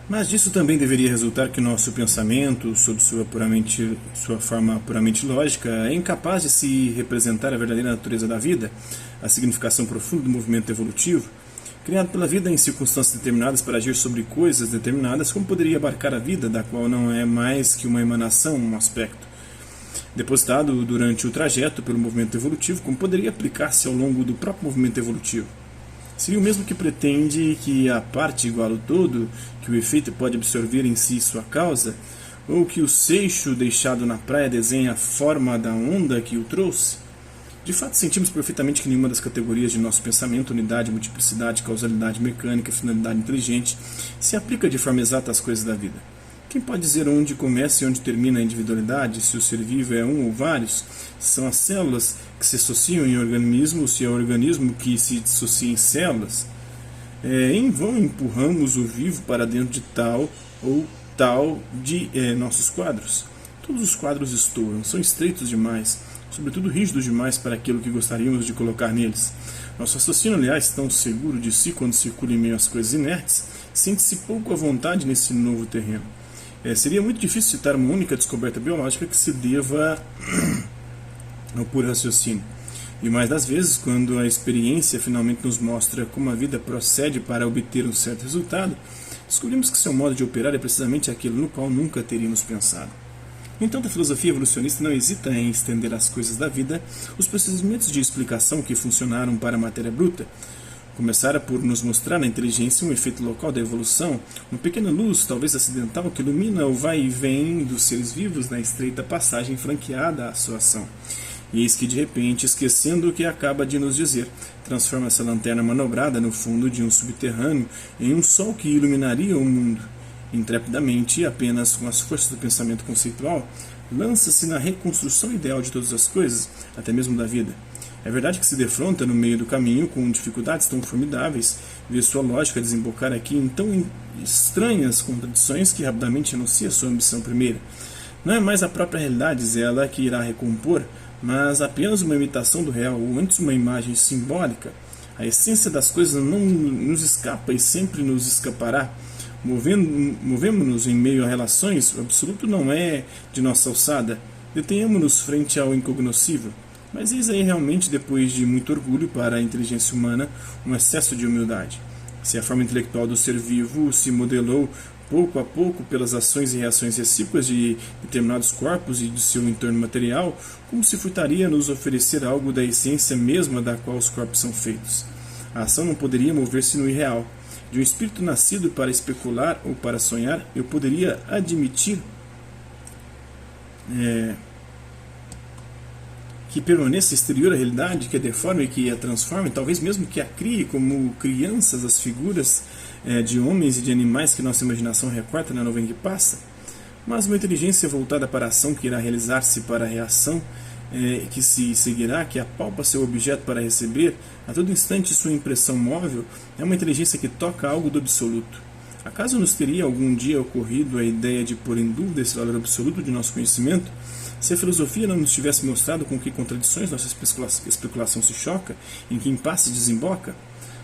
Mas disso também deveria resultar que nosso pensamento, sob sua forma puramente lógica, é incapaz de se representar a verdadeira natureza da vida, a significação profunda do movimento evolutivo, criado pela vida em circunstâncias determinadas para agir sobre coisas determinadas, como poderia abarcar a vida, da qual não é mais que uma emanação, um aspecto, depositado durante o trajeto pelo movimento evolutivo, como poderia aplicar-se ao longo do próprio movimento evolutivo. Seria o mesmo que pretende que a parte igual ao todo, que o efeito pode absorver em si sua causa, ou que o seixo deixado na praia desenha a forma da onda que o trouxe? De fato, sentimos perfeitamente que nenhuma das categorias de nosso pensamento, unidade, multiplicidade, causalidade mecânica, finalidade inteligente, se aplica de forma exata às coisas da vida. Quem pode dizer onde começa e onde termina a individualidade, se o ser vivo é um ou vários, se são as células que se associam em organismo, se é o organismo que se dissocia em células? Em vão empurramos o vivo para dentro de tal ou tal de nossos quadros. Todos os quadros estouram, são estreitos demais, sobretudo rígidos demais para aquilo que gostaríamos de colocar neles. Nosso raciocínio, aliás, tão seguro de si quando circula em meio às coisas inertes, sente-se pouco à vontade nesse novo terreno. Seria muito difícil citar uma única descoberta biológica que se deva ao puro raciocínio. E mais das vezes, quando a experiência finalmente nos mostra como a vida procede para obter um certo resultado, descobrimos que seu modo de operar é precisamente aquilo no qual nunca teríamos pensado. No entanto, a filosofia evolucionista não hesita em estender às coisas da vida os procedimentos de explicação que funcionaram para a matéria bruta. Começara por nos mostrar na inteligência um efeito local da evolução, uma pequena luz, talvez acidental, que ilumina o vai e vem dos seres vivos na estreita passagem franqueada à sua ação. E eis que, de repente, esquecendo o que acaba de nos dizer, transforma essa lanterna manobrada no fundo de um subterrâneo em um sol que iluminaria o mundo. Intrepidamente, apenas com as forças do pensamento conceitual, lança-se na reconstrução ideal de todas as coisas, até mesmo da vida. É verdade que se defronta no meio do caminho com dificuldades tão formidáveis, vê sua lógica desembocar aqui em tão estranhas contradições que rapidamente anuncia sua ambição primeira. Não é mais a própria realidade, diz ela, que irá recompor, mas apenas uma imitação do real, ou antes uma imagem simbólica. A essência das coisas não nos escapa e sempre nos escapará. Movemos-nos em meio a relações, o absoluto não é de nossa alçada. Detenhamos-nos frente ao incognoscível. Mas eis aí realmente, depois de muito orgulho para a inteligência humana, um excesso de humildade. Se a forma intelectual do ser vivo se modelou pouco a pouco pelas ações e reações recíprocas de determinados corpos e de seu entorno material, como se furtaria nos oferecer algo da essência mesma da qual os corpos são feitos? A ação não poderia mover-se no irreal. De um espírito nascido para especular ou para sonhar, eu poderia admitir que permaneça exterior à realidade, que a deforme, que a transforme, talvez mesmo que a crie como crianças as figuras de homens e de animais que nossa imaginação recorta na nuvem que passa. Mas uma inteligência voltada para a ação que irá realizar-se para a reação, que se seguirá, que apalpa seu objeto para receber, a todo instante sua impressão móvel, é uma inteligência que toca algo do absoluto. Acaso nos teria algum dia ocorrido a ideia de pôr em dúvida esse valor absoluto de nosso conhecimento? Se a filosofia não nos tivesse mostrado com que contradições nossa especulação se choca, em que impasse desemboca?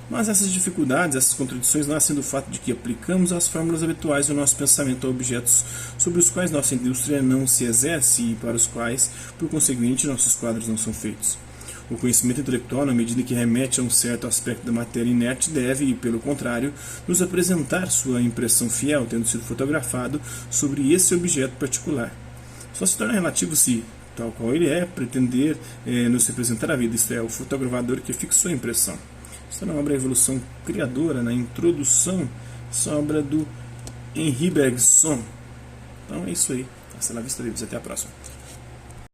Mas essas dificuldades, essas contradições nascem do fato de que aplicamos as fórmulas habituais do nosso pensamento a objetos sobre os quais nossa indústria não se exerce e para os quais, por conseguinte, nossos quadros não são feitos. O conhecimento intelectual, na medida que remete a um certo aspecto da matéria inerte, deve, pelo contrário, nos apresentar sua impressão fiel, tendo sido fotografado sobre esse objeto particular. Só se torna relativo se, tal qual ele é, pretender nos representar a vida, isto é, o fotografador que fixou a impressão. Está na obra Evolução Criadora, na introdução, essa obra do Henri Bergson. Então é isso aí. Hasta la vista, até a próxima.